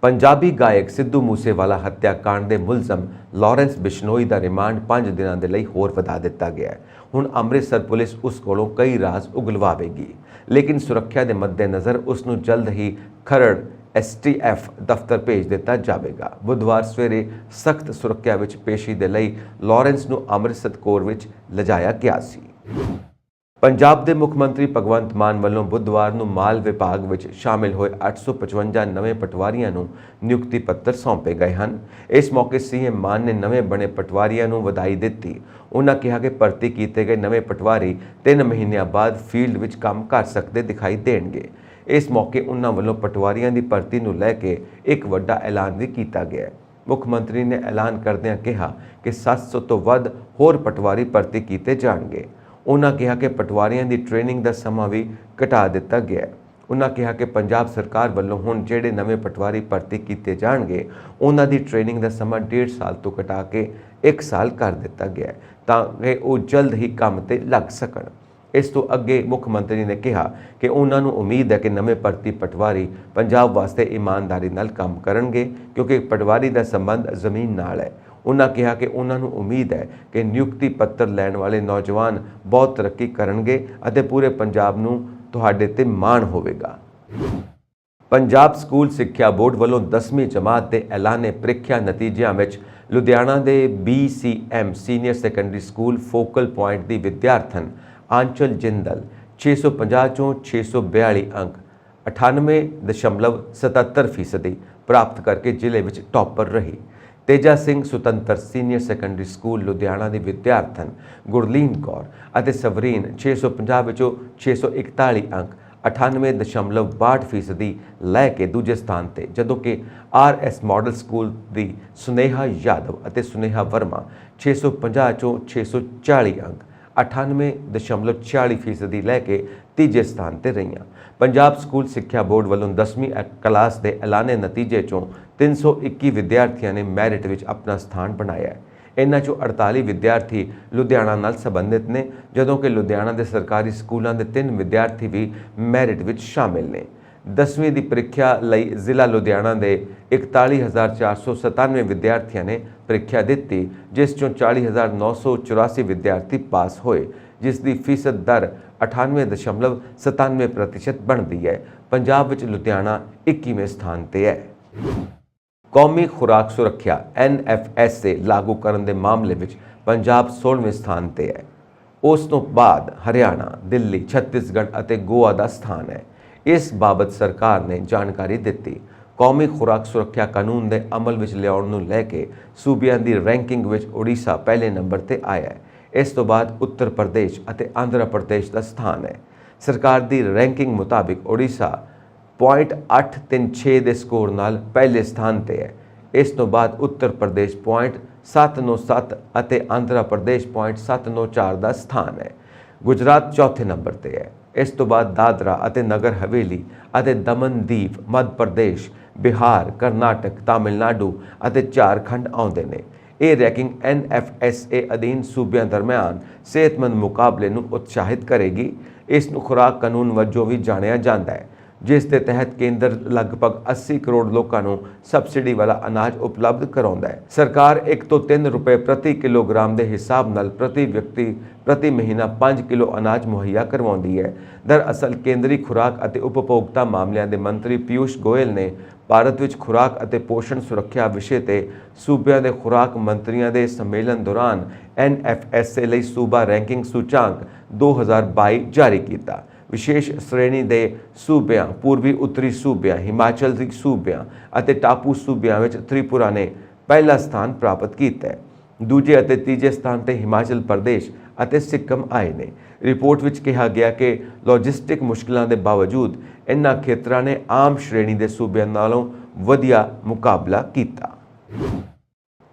[SPEAKER 1] ਪੰਜਾਬੀ ਗਾਇਕ ਸਿੱਧੂ ਮੂਸੇਵਾਲਾ ਹੱਤਿਆਕਾਂਡ ਦੇ ਮੁਲਜ਼ਮ ਲਾਰੈਂਸ ਬਿਸ਼ਨੋਈ ਦਾ ਰਿਮਾਂਡ 5 ਦਿਨਾਂ ਦੇ ਲਈ ਹੋਰ ਵਧਾ ਦਿੱਤਾ ਗਿਆ ਹੈ। ਹੁਣ ਅੰਮ੍ਰਿਤਸਰ ਪੁਲਿਸ ਉਸ ਕੋਲੋਂ ਕਈ ਰਾਜ਼ ਉਗਲਵਾਵੇਗੀ, ਲੇਕਿਨ ਸੁਰੱਖਿਆ ਦੇ ਮੱਦੇਨਜ਼ਰ ਉਸ ਨੂੰ ਜਲਦ ਹੀ ਖਰੜ STF ਦਫ਼ਤਰ ਭੇਜ ਦਿੱਤਾ ਜਾਵੇਗਾ। ਬੁੱਧਵਾਰ ਸਵੇਰੇ ਸਖਤ ਸੁਰੱਖਿਆ ਵਿੱਚ ਪੇਸ਼ੀ ਦੇ ਲਈ ਲਾਰੈਂਸ ਨੂੰ ਅੰਮ੍ਰਿਤਸਰ ਕੋਰ ਵਿੱਚ ਲਿਜਾਇਆ ਗਿਆ ਸੀ। ਪੰਜਾਬ ਦੇ ਮੁੱਖ ਮੰਤਰੀ ਭਗਵੰਤ ਮਾਨ ਵੱਲੋਂ ਬੁੱਧਵਾਰ ਨੂੰ ਮਾਲ ਵਿਭਾਗ ਵਿੱਚ ਸ਼ਾਮਿਲ ਹੋਏ 855 ਨਵੇਂ ਪਟਵਾਰੀਆਂ ਨੂੰ ਨਿਯੁਕਤੀ ਪੱਤਰ ਸੌਂਪੇ ਗਏ ਹਨ। ਇਸ ਮੌਕੇ CM ਮਾਨ ਨੇ ਨਵੇਂ ਬਣੇ ਪਟਵਾਰੀਆਂ ਨੂੰ ਵਧਾਈ ਦਿੱਤੀ। ਉਹਨਾਂ ਕਿਹਾ ਕਿ ਭਰਤੀ ਕੀਤੇ ਗਏ ਨਵੇਂ ਪਟਵਾਰੀ 3 ਮਹੀਨਿਆਂ ਬਾਅਦ ਫੀਲਡ ਵਿੱਚ ਕੰਮ ਕਰ ਸਕਦੇ ਦਿਖਾਈ ਦੇਣਗੇ। ਇਸ ਮੌਕੇ ਉਹਨਾਂ ਵੱਲੋਂ ਪਟਵਾਰੀਆਂ ਦੀ ਭਰਤੀ ਨੂੰ ਲੈ ਕੇ ਇੱਕ ਵੱਡਾ ਐਲਾਨ ਵੀ ਕੀਤਾ ਗਿਆ। ਮੁੱਖ ਮੰਤਰੀ ਨੇ ਐਲਾਨ ਕਰਦਿਆਂ ਕਿਹਾ ਕਿ 700 ਤੋਂ ਵੱਧ ਹੋਰ ਪਟਵਾਰੀ ਭਰਤੀ ਕੀਤੇ ਜਾਣਗੇ। ਉਹਨਾਂ ਕਿਹਾ ਕਿ ਪਟਵਾਰੀਆਂ ਦੀ ਟ੍ਰੇਨਿੰਗ ਦਾ ਸਮਾਂ ਵੀ ਘਟਾ ਦਿੱਤਾ ਗਿਆ ਹੈ। ਉਹਨਾਂ ਕਿਹਾ ਕਿ ਪੰਜਾਬ ਸਰਕਾਰ ਵੱਲੋਂ ਹੁਣ ਜਿਹੜੇ ਨਵੇਂ ਪਟਵਾਰੀ ਭਰਤੀ ਕੀਤੇ ਜਾਣਗੇ, ਉਹਨਾਂ ਦੀ ਟ੍ਰੇਨਿੰਗ ਦਾ ਸਮਾਂ 1.5 ਸਾਲ ਤੋਂ ਘਟਾ ਕੇ 1 ਸਾਲ ਕਰ ਦਿੱਤਾ ਗਿਆ ਹੈ, ਤਾਂ ਕਿ ਉਹ ਜਲਦ ਹੀ ਕੰਮ ਤੇ ਲੱਗ ਸਕਣ। ਇਸ ਤੋਂ ਅੱਗੇ ਮੁੱਖ ਮੰਤਰੀ ਨੇ ਕਿਹਾ ਕਿ ਉਹਨਾਂ ਨੂੰ ਉਮੀਦ ਹੈ ਕਿ ਨਵੇਂ ਭਰਤੀ ਪਟਵਾਰੀ ਪੰਜਾਬ ਵਾਸਤੇ ਇਮਾਨਦਾਰੀ ਨਾਲ ਕੰਮ ਕਰਨਗੇ, ਕਿਉਂਕਿ ਪਟਵਾਰੀ ਦਾ ਸੰਬੰਧ ਜ਼ਮੀਨ ਨਾਲ ਹੈ। ਉਹਨਾਂ ਕਿਹਾ ਕਿ ਉਹਨਾਂ ਨੂੰ ਉਮੀਦ ਹੈ ਕਿ ਨਿਯੁਕਤੀ ਪੱਤਰ ਲੈਣ ਵਾਲੇ ਨੌਜਵਾਨ ਬਹੁਤ ਤਰੱਕੀ ਕਰਨਗੇ ਅਤੇ ਪੂਰੇ ਪੰਜਾਬ ਨੂੰ ਤੁਹਾਡੇ ਤੇ ਮਾਣ ਹੋਵੇਗਾ। ਪੰਜਾਬ ਸਕੂਲ ਸਿੱਖਿਆ ਬੋਰਡ ਵੱਲੋਂ 10ਵੀਂ ਜਮਾਤ ਦੇ ਐਲਾਨੇ ਪ੍ਰੀਖਿਆ ਨਤੀਜਿਆਂ ਵਿੱਚ ਲੁਧਿਆਣਾ ਦੇ BCM senior secondary school focal point ਦੀ ਵਿਦਿਆਰਥਣ ਆਂਚਲ ਜਿੰਦਲ 650 ਚੋਂ 642 ਅੰਕ 98.77% ਪ੍ਰਾਪਤ ਕਰਕੇ ਜ਼ਿਲ੍ਹੇ ਵਿੱਚ ਟੌਪਰ ਰਹੀ। ਤੇਜਾ ਸਿੰਘ ਸੁਤੰਤਰ ਸੀਨੀਅਰ ਸੈਕੰਡਰੀ ਸਕੂਲ ਲੁਧਿਆਣਾ ਦੀ ਵਿਦਿਆਰਥਣ ਗੁਰਲੀਨ ਕੌਰ ਅਤੇ ਸਵਰੀਨ 650 ਵਿੱਚੋਂ 641 ਅੰਕ 98.62% ਲੈ ਕੇ ਦੂਜੇ ਸਥਾਨ ਤੇ, ਜਦੋਂ ਕਿ RS ਮਾਡਲ ਸਕੂਲ ਦੀ ਸੁਨੇਹਾ ਯਾਦਵ ਅਤੇ ਸੁਨੇਹਾ ਵਰਮਾ 650 ਚੋਂ 640 ਅੰਕ 98.46% ਲੈ ਕੇ ਤੀਜੇ ਸਥਾਨ ਤੇ ਰਹੀਆਂ। ਪੰਜਾਬ ਸਕੂਲ ਸਿੱਖਿਆ ਬੋਰਡ ਵੱਲੋਂ 10ਵੀਂ ਕਲਾਸ ਦੇ ਐਲਾਨੇ ਨਤੀਜੇ ਚੋਂ 321 ਵਿਦਿਆਰਥੀਆਂ ਨੇ ਮੈਰਿਟ ਵਿੱਚ ਆਪਣਾ ਸਥਾਨ ਬਣਾਇਆ ਹੈ। ਇਨ੍ਹਾਂ ਚੋਂ 48 ਵਿਦਿਆਰਥੀ ਲੁਧਿਆਣਾ ਨਾਲ ਸੰਬੰਧਿਤ ਨੇ, ਜਦੋਂ ਕਿ ਲੁਧਿਆਣਾ ਦੇ ਸਰਕਾਰੀ ਸਕੂਲਾਂ ਦੇ 3 ਵਿਦਿਆਰਥੀ ਵੀ ਮੈਰਿਟ ਵਿੱਚ ਸ਼ਾਮਿਲ ਨੇ। 10ਵੀਂ ਦੀ ਪ੍ਰੀਖਿਆ ਲਈ ਜ਼ਿਲ੍ਹਾ ਲੁਧਿਆਣਾ ਦੇ 41,497 ਵਿਦਿਆਰਥੀਆਂ ਨੇ ਪ੍ਰੀਖਿਆ ਦਿੱਤੀ, ਜਿਸ ਚੋਂ 40,984 ਵਿਦਿਆਰਥੀ ਪਾਸ ਹੋਏ, ਜਿਸ ਦੀ ਫੀਸਦ ਦਰ 98.97% ਬਣਦੀ ਹੈ। ਪੰਜਾਬ ਵਿੱਚ ਲੁਧਿਆਣਾ 21ਵੇਂ ਸਥਾਨ ਤੇ ਹੈ। ਕੌਮੀ ਖੁਰਾਕ ਸੁਰੱਖਿਆ NFSA ਲਾਗੂ ਕਰਨ ਦੇ ਮਾਮਲੇ ਵਿੱਚ ਪੰਜਾਬ 16ਵੇਂ ਸਥਾਨ ਤੇ ਹੈ। ਉਸ ਤੋਂ ਬਾਅਦ ਹਰਿਆਣਾ, ਦਿੱਲੀ, ਛੱਤੀਸਗੜ੍ਹ ਅਤੇ ਗੋਆ ਦਾ ਸਥਾਨ ਹੈ। ਇਸ ਬਾਬਤ ਸਰਕਾਰ ਨੇ ਜਾਣਕਾਰੀ ਦਿੱਤੀ। ਕੌਮੀ ਖੁਰਾਕ ਸੁਰੱਖਿਆ ਕਾਨੂੰਨ ਦੇ ਅਮਲ ਵਿੱਚ ਲਿਆਉਣ ਨੂੰ ਲੈ ਕੇ ਸੂਬਿਆਂ ਦੀ ਰੈਂਕਿੰਗ ਵਿੱਚ ਉੜੀਸਾ ਪਹਿਲੇ ਨੰਬਰ ਤੇ ਆਇਆ ਹੈ। ਇਸ ਤੋਂ ਬਾਅਦ ਉੱਤਰ ਪ੍ਰਦੇਸ਼ ਅਤੇ ਆਂਧਰਾ ਪ੍ਰਦੇਸ਼ ਦਾ ਸਥਾਨ ਹੈ। ਸਰਕਾਰ ਦੀ ਰੈਂਕਿੰਗ ਮੁਤਾਬਿਕ ਉੜੀਸਾ .836 ਦੇ ਸਕੋਰ ਨਾਲ ਪਹਿਲੇ ਸਥਾਨ ਤੇ ਹੈ। ਇਸ ਤੋਂ ਬਾਅਦ ਉੱਤਰ ਪ੍ਰਦੇਸ਼ .797 ਅਤੇ ਆਂਧਰਾ ਪ੍ਰਦੇਸ਼ .794 ਦਾ ਸਥਾਨ ਹੈ। ਗੁਜਰਾਤ ਚੌਥੇ ਨੰਬਰ ਤੇ ਹੈ। ਇਸ ਤੋਂ ਬਾਅਦ ਦਾਦਰਾ ਅਤੇ ਨਗਰ ਹਵੇਲੀ ਅਤੇ ਦਮਨ ਦੀਵ, ਮੱਧ ਪ੍ਰਦੇਸ਼, ਬਿਹਾਰ, ਕਰਨਾਟਕ, ਤਾਮਿਲਨਾਡੂ ਅਤੇ ਝਾਰਖੰਡ ਆਉਂਦੇ ਨੇ। ਇਹ ਰੈਂਕਿੰਗ NFSA ਅਧੀਨ ਸੂਬਿਆਂ ਦਰਮਿਆਨ ਸਿਹਤਮੰਦ ਮੁਕਾਬਲੇ ਨੂੰ ਉਤਸ਼ਾਹਿਤ ਕਰੇਗੀ। ਇਸ ਨੂੰ ਖੁਰਾਕ ਕਾਨੂੰਨ ਵਜੋਂ ਵੀ ਜਾਣਿਆ ਜਾਂਦਾ ਹੈ, ਜਿਸ ਦੇ ਤਹਿਤ ਕੇਂਦਰ ਲਗਭਗ 80 ਕਰੋੜ ਲੋਕਾਂ ਨੂੰ ਸਬਸਿਡੀ ਵਾਲਾ ਅਨਾਜ ਉਪਲਬਧ ਕਰਾਉਂਦਾ ਹੈ। ਸਰਕਾਰ 1 ਤੋਂ 3 ਰੁਪਏ ਪ੍ਰਤੀ ਕਿਲੋਗ੍ਰਾਮ ਦੇ ਹਿਸਾਬ ਨਾਲ ਪ੍ਰਤੀ ਵਿਅਕਤੀ ਪ੍ਰਤੀ ਮਹੀਨਾ 5 ਕਿਲੋ ਅਨਾਜ ਮੁਹੱਈਆ ਕਰਵਾਉਂਦੀ ਹੈ। ਦਰਅਸਲ ਕੇਂਦਰੀ ਖੁਰਾਕ ਅਤੇ ਉਪਭੋਗਤਾ ਮਾਮਲਿਆਂ ਦੇ ਮੰਤਰੀ ਪਿਊਸ਼ ਗੋਇਲ ਨੇ ਭਾਰਤ ਵਿੱਚ ਖੁਰਾਕ ਅਤੇ ਪੋਸ਼ਣ ਸੁਰੱਖਿਆ ਵਿਸ਼ੇ ਤੇ ਸੂਬਿਆਂ ਦੇ ਖੁਰਾਕ ਮੰਤਰੀਆਂ ਦੇ ਸੰਮੇਲਨ ਦੌਰਾਨ NFSA ਲਈ ਸੂਬਾ ਰੈਂਕਿੰਗ ਸੂਚਾਂਕ 2022 ਜਾਰੀ ਕੀਤਾ। ਵਿਸ਼ੇਸ਼ ਸ਼੍ਰੇਣੀ ਦੇ ਸੂਬਿਆਂ, ਪੂਰਬੀ ਉੱਤਰੀ ਸੂਬਿਆਂ, ਹਿਮਾਚਲ ਦੇ ਸੂਬਿਆਂ ਅਤੇ ਟਾਪੂ ਸੂਬਿਆਂ ਵਿੱਚ ਤ੍ਰਿਪੁਰਾ ਨੇ ਪਹਿਲਾ ਸਥਾਨ ਪ੍ਰਾਪਤ ਕੀਤਾ ਹੈ। ਦੂਜੇ ਅਤੇ ਤੀਜੇ ਸਥਾਨ ਤੇ ਹਿਮਾਚਲ ਪ੍ਰਦੇਸ਼ ਅਤੇ ਸਿੱਕਮ ਆਏ ਨੇ। ਰਿਪੋਰਟ ਵਿੱਚ ਕਿਹਾ ਗਿਆ ਕਿ ਲੌਜਿਸਟਿਕ ਮੁਸ਼ਕਲਾਂ ਦੇ ਬਾਵਜੂਦ ਇਨ੍ਹਾਂ ਖੇਤਰਾਂ ਨੇ ਆਮ ਸ਼੍ਰੇਣੀ ਦੇ ਸੂਬਿਆਂ ਨਾਲੋਂ ਵਧੀਆ ਮੁਕਾਬਲਾ ਕੀਤਾ।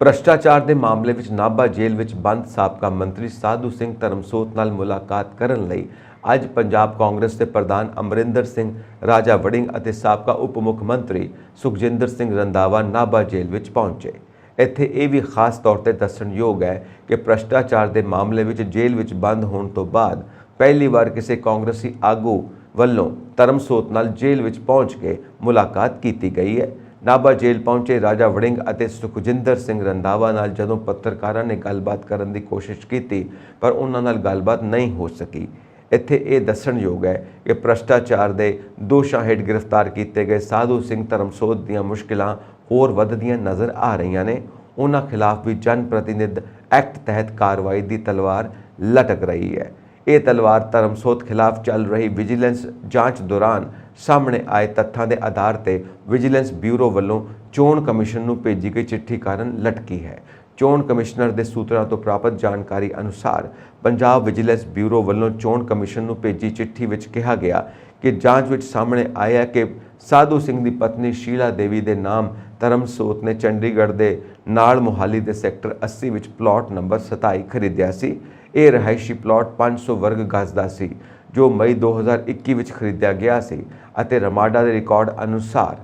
[SPEAKER 1] ਭ੍ਰਸ਼ਟਾਚਾਰ ਦੇ ਮਾਮਲੇ ਵਿੱਚ ਨਾਭਾ ਜੇਲ੍ਹ ਵਿੱਚ ਬੰਦ ਸਾਬਕਾ ਮੰਤਰੀ ਸਾਧੂ ਸਿੰਘ ਧਰਮਸੋਤ ਨਾਲ ਮੁਲਾਕਾਤ ਕਰਨ ਲਈ ਅੱਜ ਪੰਜਾਬ ਕਾਂਗਰਸ ਦੇ ਪ੍ਰਧਾਨ ਅਮਰਿੰਦਰ ਸਿੰਘ, ਰਾਜਾ ਵੜਿੰਗ ਅਤੇ ਸਾਬਕਾ ਉਪ ਮੁੱਖ ਮੰਤਰੀ ਸੁਖਜਿੰਦਰ ਸਿੰਘ ਰੰਧਾਵਾ ਨਾਭਾ ਜੇਲ੍ਹ ਵਿੱਚ ਪਹੁੰਚੇ। ਇੱਥੇ ਇਹ ਵੀ ਖਾਸ ਤੌਰ ਤੇ ਦੱਸਣਯੋਗ ਹੈ ਕਿ ਭ੍ਰਸ਼ਟਾਚਾਰ ਦੇ ਮਾਮਲੇ ਵਿੱਚ ਜੇਲ੍ਹ ਵਿੱਚ ਬੰਦ ਹੋਣ ਤੋਂ ਬਾਅਦ ਪਹਿਲੀ ਵਾਰ ਕਿਸੇ ਕਾਂਗਰਸੀ ਆਗੂ ਵੱਲੋਂ ਧਰਮਸੋਤ ਨਾਲ ਜੇਲ੍ਹ ਵਿੱਚ ਪਹੁੰਚ ਕੇ ਮੁਲਾਕਾਤ ਕੀਤੀ ਗਈ ਹੈ। ਨਾਭਾ ਜੇਲ੍ਹ ਪਹੁੰਚੇ ਰਾਜਾ ਵੜਿੰਗ ਅਤੇ ਸੁਖਜਿੰਦਰ ਸਿੰਘ ਰੰਧਾਵਾ ਨਾਲ ਜਦੋਂ ਪੱਤਰਕਾਰਾਂ ਨੇ ਗੱਲਬਾਤ ਕਰਨ ਦੀ ਕੋਸ਼ਿਸ਼ ਕੀਤੀ, ਪਰ ਉਹਨਾਂ ਨਾਲ ਗੱਲਬਾਤ ਨਹੀਂ ਹੋ ਸਕੀ। ਇੱਥੇ ਇਹ ਦੱਸਣਯੋਗ ਹੈ ਕਿ ਭ੍ਰਸ਼ਟਾਚਾਰ ਦੇ ਦੋਸ਼ਾਂ ਹੇਠ ਗ੍ਰਿਫਤਾਰ ਕੀਤੇ ਗਏ ਸਾਧੂ ਸਿੰਘ ਧਰਮਸੋਤ ਦੀਆਂ ਮੁਸ਼ਕਿਲਾਂ ਹੋਰ ਵੱਧਦੀਆਂ ਨਜ਼ਰ ਆ ਰਹੀਆਂ ਨੇ। ਉਹਨਾਂ ਖਿਲਾਫ ਵੀ ਜਨ ਪ੍ਰਤੀਨਿਧ ਐਕਟ ਤਹਿਤ ਕਾਰਵਾਈ ਦੀ ਤਲਵਾਰ ਲਟਕ ਰਹੀ ਹੈ। ਇਹ ਤਲਵਾਰ ਧਰਮਸੋਤ ਖਿਲਾਫ ਚੱਲ ਰਹੀ ਵਿਜੀਲੈਂਸ ਜਾਂਚ ਦੌਰਾਨ ਸਾਹਮਣੇ ਆਏ ਤੱਥਾਂ ਦੇ ਆਧਾਰ ਤੇ ਵਿਜੀਲੈਂਸ ਬਿਊਰੋ ਵੱਲੋਂ ਚੋਣ ਕਮਿਸ਼ਨ ਨੂੰ ਭੇਜੀ ਗਈ ਚਿੱਠੀ ਕਾਰਨ ਲਟਕੀ ਹੈ। ਚੋਣ ਕਮਿਸ਼ਨਰ ਦੇ ਸੂਤਰਾਂ ਤੋਂ ਪ੍ਰਾਪਤ ਜਾਣਕਾਰੀ ਅਨੁਸਾਰ ਪੰਜਾਬ ਵਿਜੀਲੈਂਸ ਬਿਊਰੋ ਵੱਲੋਂ ਚੋਣ ਕਮਿਸ਼ਨ ਨੂੰ ਭੇਜੀ ਚਿੱਠੀ ਵਿੱਚ ਕਿਹਾ ਗਿਆ ਕਿ ਜਾਂਚ ਵਿੱਚ ਸਾਹਮਣੇ ਆਇਆ ਕਿ ਸਾਧੂ ਸਿੰਘ ਦੀ ਪਤਨੀ ਸ਼ੀਲਾ ਦੇਵੀ ਦੇ ਨਾਮ ਧਰਮਸੋਤ ਨੇ ਚੰਡੀਗੜ੍ਹ ਦੇ ਨਾਲ ਮੁਹਾਲੀ ਦੇ ਸੈਕਟਰ 80 ਵਿੱਚ ਪਲਾਟ ਨੰਬਰ 27 ਖਰੀਦਿਆ ਸੀ। ਇਹ ਰਿਹਾਇਸ਼ੀ ਪਲਾਟ 500 ਵਰਗ ਗਜ਼ ਦਾ ਸੀ, ਜੋ ਮਈ 2021 ਵਿੱਚ ਖਰੀਦਿਆ ਗਿਆ ਸੀ ਅਤੇ ਰਮਾਡਾ ਦੇ ਰਿਕਾਰਡ ਅਨੁਸਾਰ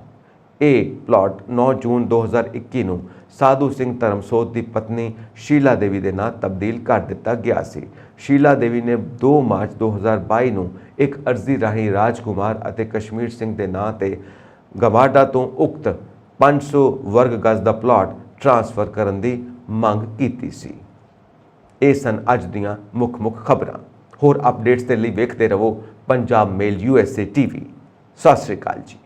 [SPEAKER 1] ਇਹ ਪਲਾਟ 9 ਜੂਨ 2021 ਨੂੰ ਸਾਧੂ ਸਿੰਘ ਧਰਮਸੋਤ ਦੀ ਪਤਨੀ ਸ਼ੀਲਾ ਦੇਵੀ ਦੇ ਨਾਂ ਤਬਦੀਲ ਕਰ ਦਿੱਤਾ ਗਿਆ ਸੀ। ਸ਼ੀਲਾ ਦੇਵੀ ਨੇ 2 ਮਾਰਚ 2022 ਨੂੰ ਇੱਕ ਅਰਜ਼ੀ ਰਾਹੀਂ ਰਾਜਕੁਮਾਰ ਅਤੇ ਕਸ਼ਮੀਰ ਸਿੰਘ ਦੇ ਨਾਂ ਤੇ ਗਵਾਡਾ ਤੋਂ ਉਕਤ 500 ਵਰਗ ਗਜ਼ ਦਾ ਪਲਾਟ ਟ੍ਰਾਂਸਫਰ ਕਰਨ ਦੀ ਮੰਗ ਕੀਤੀ ਸੀ। ਇਹ ਸਨ ਅੱਜ ਦੀਆਂ ਮੁੱਖ ਖਬਰਾਂ। ਹੋਰ ਅਪਡੇਟਸ ਦੇ ਲਈ ਵੇਖਦੇ ਰਹੋ ਪੰਜਾਬ ਮੇਲ USA TV। ਸਤਿ ਸ਼੍ਰੀ ਅਕਾਲ ਜੀ।